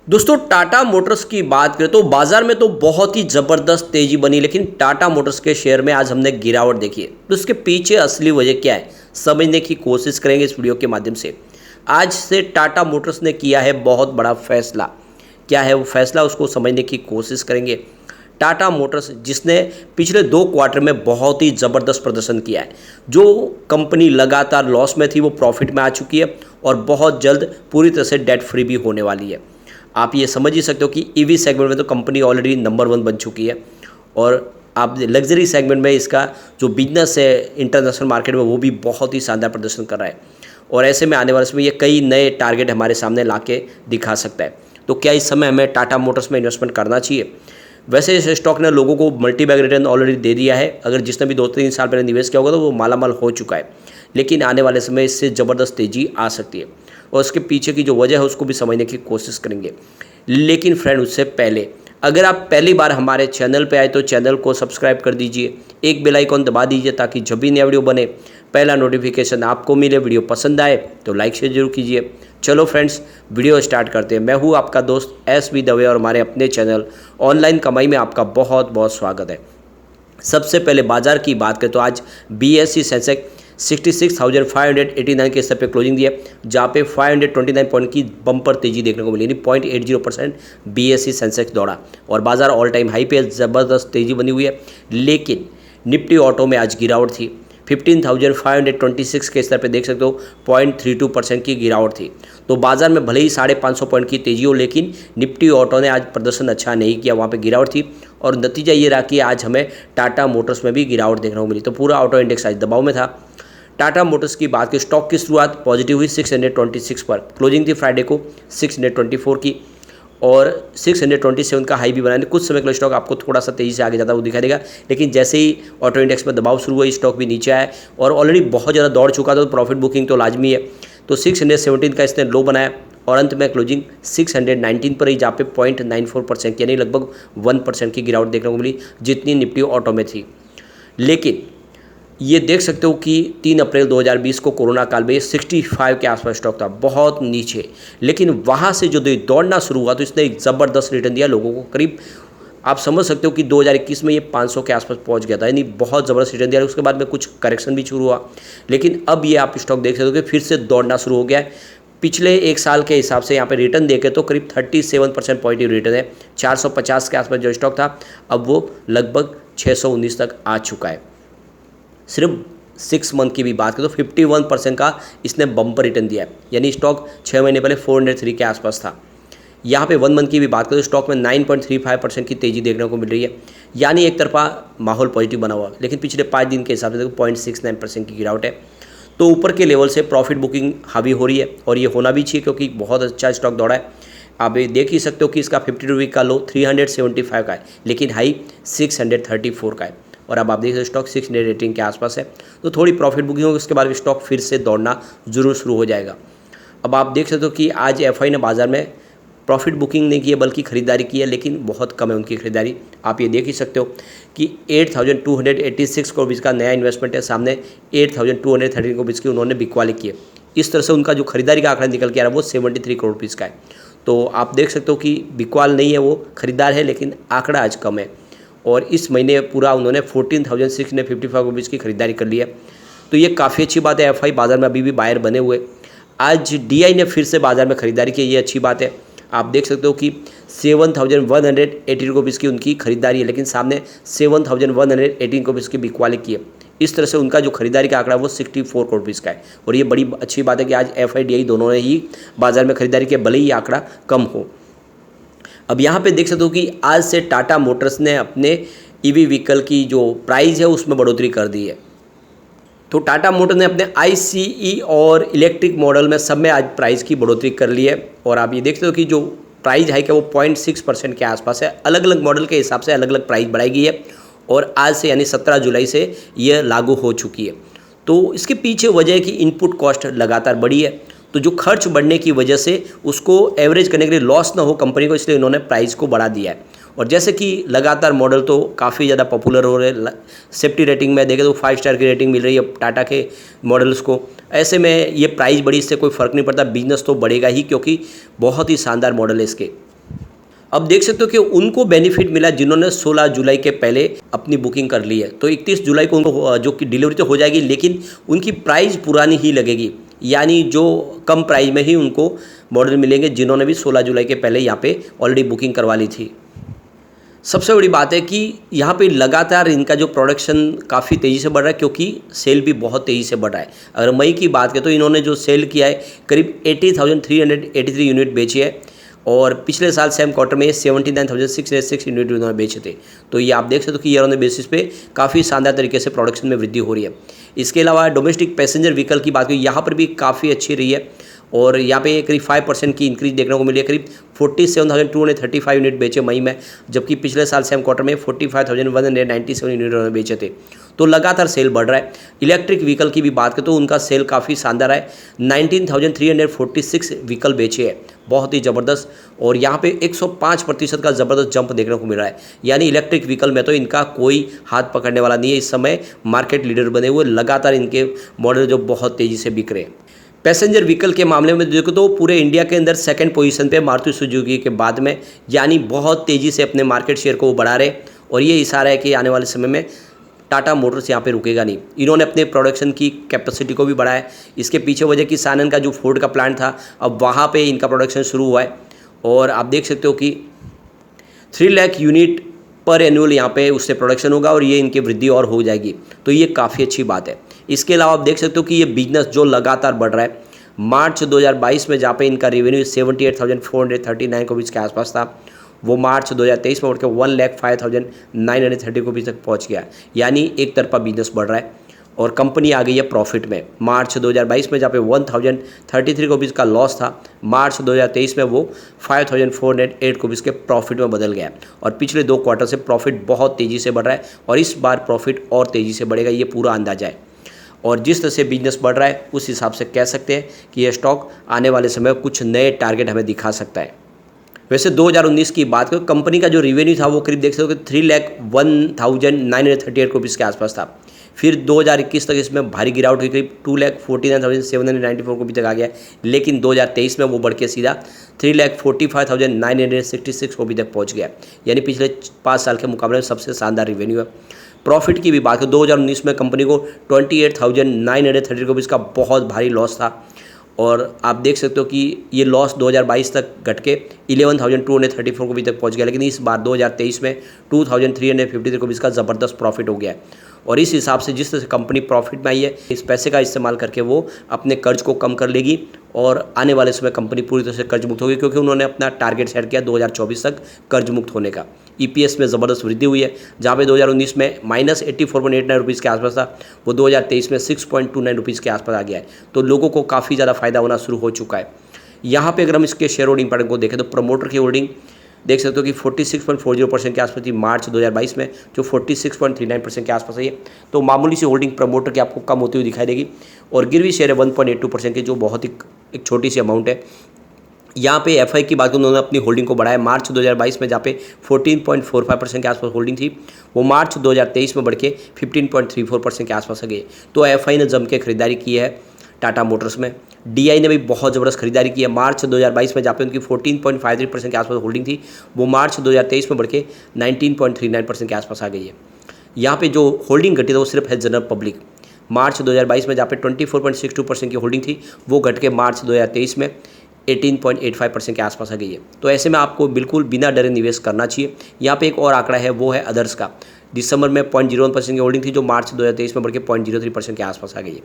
दोस्तों टाटा मोटर्स की बात करें तो बाजार में तो बहुत ही ज़बरदस्त तेज़ी बनी, लेकिन टाटा मोटर्स के शेयर में आज हमने गिरावट देखी है। तो उसके पीछे असली वजह क्या है समझने की कोशिश करेंगे इस वीडियो के माध्यम से। आज से टाटा मोटर्स ने किया है बहुत बड़ा फैसला। क्या है वो फैसला, उसको समझने की कोशिश करेंगे। टाटा मोटर्स जिसने पिछले 2 क्वार्टर में बहुत ही ज़बरदस्त प्रदर्शन किया है। जो कंपनी लगातार लॉस में थी वो प्रॉफिट में आ चुकी है और बहुत जल्द पूरी तरह से डेट फ्री भी होने वाली है। आप ये समझ ही सकते हो कि ईवी सेगमेंट में तो कंपनी ऑलरेडी नंबर 1 बन चुकी है और आप लग्जरी सेगमेंट में इसका जो बिजनेस है इंटरनेशनल मार्केट में वो भी बहुत ही शानदार प्रदर्शन कर रहा है। और ऐसे में आने वाले समय ये कई नए टारगेट हमारे सामने ला के दिखा सकता है। तो क्या इस समय हमें टाटा मोटर्स में इन्वेस्टमेंट करना चाहिए? वैसे इस स्टॉक ने लोगों को मल्टी बैग रिटर्न ऑलरेडी दे दिया है। अगर जिसने भी 2-3 साल पहले निवेश किया होगा तो वो मालामाल हो चुका है, लेकिन आने वाले समय इससे ज़बरदस्त तेज़ी आ सकती है और उसके पीछे की जो वजह है उसको भी समझने की कोशिश करेंगे। लेकिन फ्रेंड, उससे पहले अगर आप पहली बार हमारे चैनल पे आए तो चैनल को सब्सक्राइब कर दीजिए, एक बेल आइकॉन दबा दीजिए ताकि जब भी नया वीडियो बने पहला नोटिफिकेशन आपको मिले। वीडियो पसंद आए तो लाइक शेयर जरूर कीजिए। चलो फ्रेंड्स, वीडियो स्टार्ट करते हैं। मैं हूँ आपका दोस्त एस.बी. दवे और हमारे अपने चैनल ऑनलाइन कमाई में आपका बहुत बहुत स्वागत है। सबसे पहले बाजार की बात करें तो आज BSE सेंसेक्स 66,589 के स्तर पे क्लोजिंग दिया, जहाँ पे 529 पॉइंट की बम्पर तेजी देखने को मिली, यानी 0.80% BSE सेंसेक्स दौड़ा और बाजार ऑल टाइम हाई पे ज़बरदस्त तेजी बनी हुई है। लेकिन निफ्टी ऑटो में आज गिरावट थी, 15,526 के स्तर पे देख सकते हो 0.32% की गिरावट थी। तो बाजार में भले ही 550 पॉइंट की तेजी हो, लेकिन निफ्टी ऑटो ने आज प्रदर्शन अच्छा नहीं किया, वहाँ पे गिरावट थी और नतीजा ये रहा कि आज हमें टाटा मोटर्स में भी गिरावट देखने को मिली। तो पूरा ऑटो इंडेक्स आज दबाव में था। टाटा मोटर्स की बात की स्टॉक की शुरुआत पॉजिटिव हुई 626 पर, क्लोजिंग थी फ्राइडे को 624 की और 627 का हाई भी बनाने। कुछ समय के लिए स्टॉक आपको थोड़ा सा तेज़ी से आगे जाता वो दिखाई देगा, लेकिन जैसे ही ऑटो इंडेक्स में दबाव शुरू हुआ स्टॉक भी नीचे आया और ऑलरेडी बहुत ज़्यादा दौड़ चुका था, तो प्रॉफिट बुकिंग तो लाजमी है। तो 617 का इसने लो बनाया और अंत में क्लोजिंग 619 पर ही, जहाँ पे 0.94% यानी लगभग 1% की गिरावट देखने को मिली, जितनी निफ्टी ऑटो में थी। लेकिन ये देख सकते हो कि 3 अप्रैल 2020 को कोरोना काल में 65 के आसपास स्टॉक था, बहुत नीचे, लेकिन वहाँ से जो दौड़ना शुरू हुआ तो इसने एक ज़बरदस्त रिटर्न दिया लोगों को। करीब आप समझ सकते हो कि 2021 में ये 500 के आसपास पहुँच गया था, यानी बहुत ज़बरदस्त रिटर्न दिया। उसके बाद में कुछ करेक्शन भी शुरू हुआ, लेकिन अब ये आप स्टॉक देख सकते हो कि फिर से दौड़ना शुरू हो गया है। पिछले एक साल के हिसाब से यहाँ पे रिटर्न देखें तो करीब 37% पॉजिटिव रिटर्न है। 450 के आसपास जो स्टॉक था अब वो लगभग 619 तक आ चुका है। सिर्फ 6 मंथ की भी बात करें तो 51% का इसने बम्पर रिटर्न दिया है, यानी स्टॉक 6 महीने पहले 403 के आसपास था। यहाँ पे 1 मंथ की भी बात करें तो स्टॉक में 9.35% की तेज़ी देखने को मिल रही है, यानी एक तरफा माहौल पॉजिटिव बना हुआ। लेकिन पिछले 5 दिन के हिसाब से देखो 0.69% की गिरावट है। तो ऊपर के लेवल से प्रॉफिट बुकिंग हावी हो रही है और ये होना भी चाहिए, क्योंकि बहुत अच्छा स्टॉक दौड़ा है। आप ये देख ही सकते हो कि इसका 52 वीक का लो 375 का है, लेकिन हाई 634 का है और अब आप देख सकते स्टॉक 618 के आसपास है। तो थोड़ी प्रॉफिट बुकिंग होगी, उसके बाद स्टॉक फिर से दौड़ना जरूर शुरू हो जाएगा। अब आप देख सकते हो कि आज एफआई ने बाजार में प्रॉफिट बुकिंग नहीं की है बल्कि खरीदारी की है, लेकिन बहुत कम है उनकी खरीदारी। आप ये देख ही सकते हो कि 8,286 करोड़ रुपये का नया इन्वेस्टमेंट है, सामने 8,213 करोड़ रुपये की उन्होंने बिकवाली की है। इस तरह से उनका जो खरीदारी का आंकड़ा निकल के आ रहा है वो 73 करोड़ रुपये का है। तो आप देख सकते हो कि बिकवाल नहीं है, वो खरीदार है, लेकिन आंकड़ा आज कम है। और इस महीने पूरा उन्होंने 14,655 करोड़ रुपये की खरीदारी कर ली है। तो ये काफ़ी अच्छी बात है। एफआई बाजार में अभी भी बायर बने हुए। आज डीआई ने फिर से बाजार में खरीदारी की, ये अच्छी बात है। आप देख सकते हो कि 7,180 रुपये की उनकी खरीदारी है, लेकिन सामने 7,118 करोड़ रुपये की बिकवाली की है। इस तरह से उनका जो खरीदारी का आंकड़ा है वो 64 करोड़ रुपये का है और ये बड़ी अच्छी बात है कि आज एफआई डीआई दोनों ने ही बाजार में खरीदारी की, भले ही आंकड़ा कम हो। अब यहाँ पे देख सकते हो कि आज से टाटा मोटर्स ने अपने ईवी व्हीकल की जो प्राइस है उसमें बढ़ोतरी कर दी है। तो टाटा मोटर ने अपने ICE और इलेक्ट्रिक मॉडल में सब में आज प्राइस की बढ़ोतरी कर ली है और आप ये देखते हो कि जो प्राइस हाइक है वो 0.6% के आसपास है। अलग अलग मॉडल के हिसाब से अलग अलग प्राइस बढ़ाई गई है और आज से यानी 17 जुलाई से यह लागू हो चुकी है। तो इसके पीछे वजह है कि इनपुट कॉस्ट लगातार बढ़ी है, तो जो खर्च बढ़ने की वजह से उसको एवरेज करने के लिए लॉस ना हो कंपनी को, इसलिए इन्होंने प्राइस को बढ़ा दिया है। और जैसे कि लगातार मॉडल तो काफ़ी ज़्यादा पॉपुलर हो रहे हैं, सेफ्टी रेटिंग में देखें तो 5 स्टार की रेटिंग मिल रही है टाटा के मॉडल्स को। ऐसे में ये प्राइस बढ़ी, इससे कोई फ़र्क नहीं पड़ता, बिजनेस तो बढ़ेगा ही, क्योंकि बहुत ही शानदार मॉडल है इसके। अब देख सकते हो कि उनको बेनिफिट मिला जिन्होंने 16 जुलाई के पहले अपनी बुकिंग कर ली है। तो 31 जुलाई को उनको जो कि डिलीवरी तो हो जाएगी, लेकिन उनकी प्राइस पुरानी ही लगेगी, यानी जो कम प्राइस में ही उनको मॉडल मिलेंगे जिन्होंने भी 16 जुलाई के पहले यहाँ पे ऑलरेडी बुकिंग करवा ली थी। सबसे बड़ी बात है कि यहाँ पे लगातार इनका जो प्रोडक्शन काफ़ी तेज़ी से बढ़ रहा है, क्योंकि सेल भी बहुत तेज़ी से बढ़ रहा है। अगर मई की बात करें तो इन्होंने जो सेल किया है करीब 80,383 यूनिट बेची है, और पिछले साल सेम क्वार्टर में 79,606 यूनिट उन्होंने बेचे थे। तो ये आप देख सकते हो कि ईयर ऑन द बेसिस पे काफ़ी शानदार तरीके से प्रोडक्शन में वृद्धि हो रही है। इसके अलावा डोमेस्टिक पैसेंजर व्हीकल की बात करें, यहाँ पर भी काफ़ी अच्छी रही है, और यहाँ पे करीब 5% की इंक्रीज देखने को मिली है। करीब 47,235 यूनिट बेचे मई में, जबकि पिछले साल सेम क्वार्टर में 45,197 यूनिट उन्होंने बेचे थे। तो लगातार सेल बढ़ रहा है। इलेक्ट्रिक व्हीकल की भी बात करें तो उनका सेल काफ़ी शानदार है, 19,346 व्हीकल बेचे हैं, बहुत ही ज़बरदस्त। और यहाँ पे 105% का ज़बरदस्त जंप देखने को मिल रहा है, यानी इलेक्ट्रिक व्हीकल में तो इनका कोई हाथ पकड़ने वाला नहीं है। इस समय मार्केट लीडर बने हुए, लगातार इनके मॉडल जो बहुत तेज़ी से बिक रहे हैं। पैसेंजर व्हीकल के मामले में देखो तो पूरे इंडिया के अंदर सेकंड पोजीशन पे मारुति सुजुकी के बाद में, यानी बहुत तेज़ी से अपने मार्केट शेयर को वो बढ़ा रहे, और ये इशारा है कि आने वाले समय में टाटा मोटर्स यहाँ पे रुकेगा नहीं। इन्होंने अपने प्रोडक्शन की कैपेसिटी को भी बढ़ाया। इसके पीछे वजह कि सानन का जो फोर्ड का प्लांट था, अब वहाँ पे इनका प्रोडक्शन शुरू हुआ है, और आप देख सकते हो कि 3 लाख यूनिट पर एनुअल यहाँ पे उससे प्रोडक्शन होगा, और ये इनकी वृद्धि और हो जाएगी। तो ये काफ़ी अच्छी बात है। इसके अलावा आप देख सकते हो कि ये बिजनेस जो लगातार बढ़ रहा है, मार्च 2022 में जहाँ पे इनका रेवेन्यू 78,439 करोड़ के आसपास था, वो मार्च 2023 में बढ़ के 1,05,930 करोड़ तक पहुँच गया, यानी एक तरफा बिजनेस बढ़ रहा है, और कंपनी आ गई है प्रॉफिट में। मार्च 2022 में जहाँ पे 1,033 करोड़ का लॉस था, मार्च 2023 में वो 5,408 करोड़ के प्रॉफिट में बदल गया, और पिछले 2 क्वार्टर से प्रॉफिट बहुत तेज़ी से बढ़ रहा है, और इस बार प्रॉफिट और तेज़ी से बढ़ेगा, ये पूरा अंदाजा है। और जिस तरह से बिजनेस बढ़ रहा है उस हिसाब से कह सकते हैं कि ये स्टॉक आने वाले समय में कुछ नए टारगेट हमें दिखा सकता है। वैसे 2019 की बात करें, कंपनी का जो रेवेन्यू था वो करीब देख सकते हो कि 3,01,938 करोड़ के आसपास था। फिर 2021 तक इसमें भारी गिरावट हुई, करीब 2,49,794 करोड़ तक आ गया, लेकिन 2023 में वो बढ़ के सीधा 3,45,966 करोड़ तक पहुँच गया, यानी पिछले 5 साल के मुकाबले में सबसे शानदार रेवेन्यू है। प्रॉफिट की भी बात करें, 2019 में कंपनी को 28,930 करोड़ का बहुत भारी लॉस था, और आप देख सकते हो कि ये लॉस 2022 तक घट के 11,234 करोड़ तक पहुंच गया, लेकिन इस बार 2023 में 2,353 करोड़ का ज़बरदस्त प्रॉफिट हो गया है। और इस हिसाब से जिस तरह से कंपनी प्रॉफिट में आई है, इस पैसे का इस्तेमाल करके वो अपने कर्ज को कम कर लेगी, और आने वाले समय कंपनी पूरी तरह से कर्ज मुक्त होगी, क्योंकि उन्होंने अपना टारगेट सेट किया 2024 तक कर्ज मुक्त होने का। ईपीएस में ज़बरदस्त वृद्धि हुई है, जहाँ पे 2019 में -84.89 रुपीज़ के आसपास था, वो 2023 में 6.29 रुपीज़ के आसपास आ गया है। तो लोगों को काफ़ी ज़्यादा फायदा होना शुरू हो चुका है। यहाँ पे अगर हम इसके शेयर होल्डिंग पैटर्न को देखें तो प्रमोटर की होल्डिंग देख सकते हो कि 46.40% के आसपास थी मार्च 2022 में, जो 46.39% के आसपास है। तो मामूली सी होल्डिंग प्रमोटर की आपको कम होती हुई दिखाई देगी, और गिरवी शेयर है 1.82% की, जो बहुत ही एक छोटी सी अमाउंट है। यहाँ पे एफआई की बात करें, उन्होंने अपनी होल्डिंग को बढ़ाया मार्च 2022 में, जहाँ पे 14.45% के आसपास होल्डिंग थी, वो मार्च 2023 में बढ़ के 15.34% के आसपास आ गई। तो एफआई ने जम के खरीदारी की है टाटा मोटर्स में। डीआई ने भी बहुत ज़बरदस्त खरीदारी की है मार्च 2022 में, जहाँ पे उनकी 14.53% के आसपास होल्डिंग थी, वो मार्च 2023 में बढ़ के 19.39% के आसपास आ गई है। यहाँ पे जो होल्डिंग घटी था वो सिर्फ है जनरल पब्लिक। मार्च 2022 में जहाँ पे 24.62% की होल्डिंग थी, वो घट के मार्च 2023 में 18.85% के आसपास आ गई है। तो ऐसे में आपको बिल्कुल बिना डरे निवेश करना चाहिए। यहाँ पे एक और आंकड़ा है, वो है अदर्स का। दिसंबर में 0.01% की होल्डिंग थी, जो मार्च 2023 में बढ़ के 0.03% के आसपास आ गई है।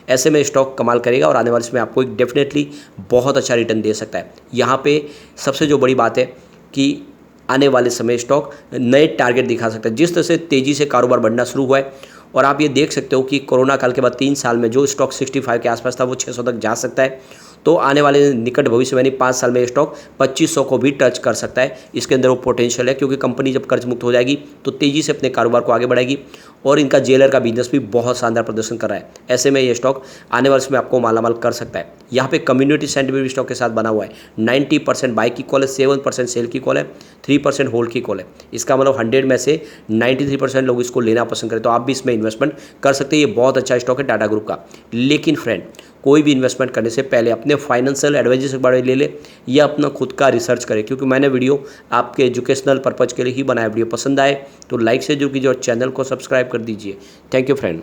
ऐसे में स्टॉक कमाल करेगा, और आने वाले समय आपको एक डेफिनेटली बहुत अच्छा रिटर्न दे सकता है। यहाँ पे सबसे जो बड़ी बात है कि आने वाले समय स्टॉक नए टारगेट दिखा सकता है। जिस तरह से तेज़ी से कारोबार बढ़ना शुरू हुआ है, और आप ये देख सकते हो कि कोरोना काल के बाद 3 साल में जो स्टॉक 65 के आसपास था, वो 600 तक जा सकता है। तो आने वाले निकट भविष्य में 5 साल में स्टॉक 2500 को भी टच कर सकता है। इसके अंदर वो पोटेंशियल है, क्योंकि कंपनी जब कर्ज मुक्त हो जाएगी तो तेज़ी से अपने कारोबार को आगे बढ़ाएगी, और इनका जेलर का बिजनेस भी बहुत शानदार प्रदर्शन कर रहा है। ऐसे में ये स्टॉक आने वाले समय आपको मालामाल कर सकता है। यहाँ पे कम्युनिटी सेंटिमेंट भी स्टॉक के साथ बना हुआ है। 90% बाई की कॉल है, 7% सेल की कॉल है, 3% होल्ड की कॉल है। इसका मतलब 100 में से 93% लोग इसको लेना पसंद करें, तो आप भी इसमें इन्वेस्टमेंट कर सकते हैं। ये बहुत अच्छा स्टॉक है टाटा ग्रुप का। लेकिन फ्रेंड, कोई भी इन्वेस्टमेंट करने से पहले अपने फाइनेंशियल एडवाइजर से बड़े ले ले या अपना खुद का रिसर्च करें, क्योंकि मैंने वीडियो आपके एजुकेशनल पर्पज़ के लिए ही बनाया। वीडियो पसंद आए तो लाइक से जो कीजिए और चैनल को सब्सक्राइब कर दीजिए। Thank you friend.